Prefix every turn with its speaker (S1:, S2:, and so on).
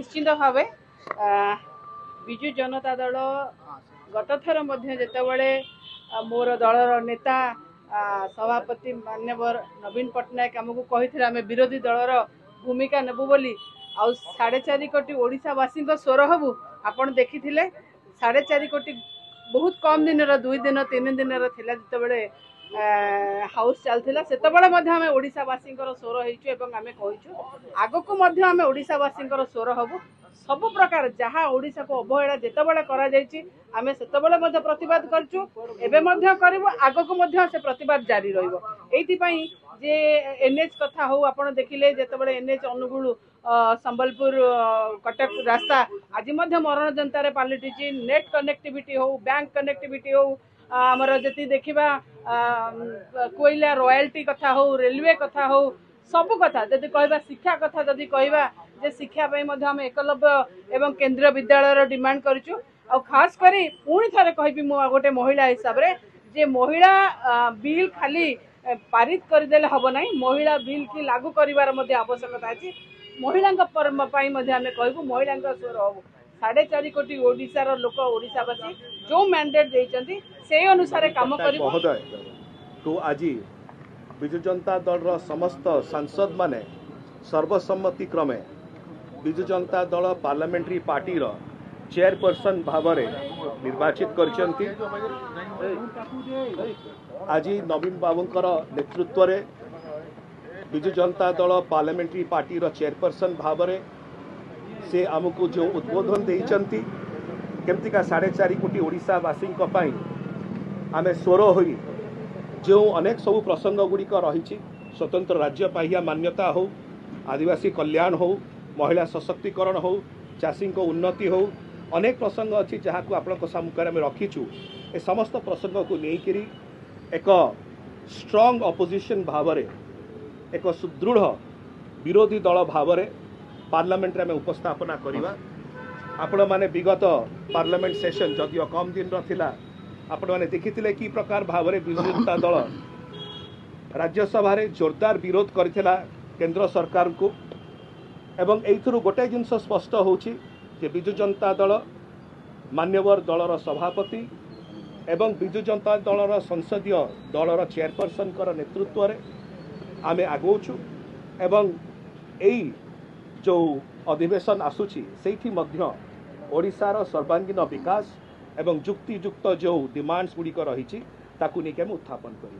S1: निश्चित भाव विजु जनता दल गत थर जितेबले मोर दलर नेता सभापति मान्यवर नवीन पट्टनायक आमको कही आम विरोधी दलर भूमिका नेबू बोली आ 4.5 कोटी ओडिशावासी स्वर हबू आपण देखी 4.5 कोटी बहुत कम दिन 2 दिन 3 दिन जितेबले हाउस चलता से आम ओडिशावासी स्वर होमें कहूँ आग को आम ओडिशावासी स्वर हबू सब प्रकार जहाँ ओडिशा को अवहेला जितेबले आम से प्रतिवाद करूँ आग को से प्रतिवाद जारी रही जे एनएच कथा हो आप देखिले जितेबले एनएच अनुगुल संबलपुर कटक रास्ता आज मरण जनतार पलटि नेट कनेक्टिविटी हो बैंक कनेक्टिविटी हो आमर जी देखा कोयला रॉयल्टी कथा हो रेलवे कथा हो सब कथा जदि कहबा शिक्षा कथा जदि कहबा जे शिक्षा आम एकलव्य एवं केंद्रीय विद्यालय डिमांड करूँ आ खास करी पुणी थे कहि गोटे महिला हिसाब से जे महिला बिल खाली पारित करदेले हम ना महिला बिल की लागू करार आवश्यकता अच्छी महिला आम कहूँ महिला स्वर हबू 4.5 कोटी ओडिशार लोक ओडिशावासी जो मैंडेट देइचंती से अनुसार काम करिबो।
S2: महोदय तो आज विजु जनता दल समस्त सांसद माने सर्वसम्मति क्रमे Biju Janata Dal parliamentary party chairperson भाव निर्वाचित करचंती। आज नवीन बाबूंकर नेतृत्व में Biju Janata Dal parliamentary party chairperson भाव से आमको जो उद्बोधन देइचंती केमतिका 4.5 कोटी ओडिशावासी आम स्वर हो जो अनेक सब प्रसंग गुड़िक रही स्वतंत्र राज्य पाहिया मान्यता हो आदिवासी कल्याण हो महिला सशक्तिकरण हो चाषी उन्नति हो अनेक प्रसंग अच्छी जहाँ को आपण सम्मुखें रखीचु ए समस्त प्रसंग को लेकर एक स्ट्रॉन्ग अपोजिशन भाव एक सुदृढ़ विरोधी दल भाव पार्लियामेंट में उपस्थापना करवा आपण माने विगत पार्लियामेंट सेशन जदियो कम दिन रहा आपण मैंने देखी कि प्रकार भाव में विजु जनता दल राज्यसभा जोरदार विरोध करथिला केंद्र सरकार को एवं एथुरु गोटे जिनस स्पष्ट होछि जे विजु जनता दल मान्यवर दलर सभापति एवं विजु जनता दलर संसदीय दलर चेयरपर्सन नेतृत्व में आमे आगौछु एवं एई जो अधिवेशन आसुछि सेठी मध्य ओडिशार सर्वांगीन विकास एवं जुक्तियुक्त जो डिमांड्स गुड़िक रही ताकू नहीं उत्थापन करी।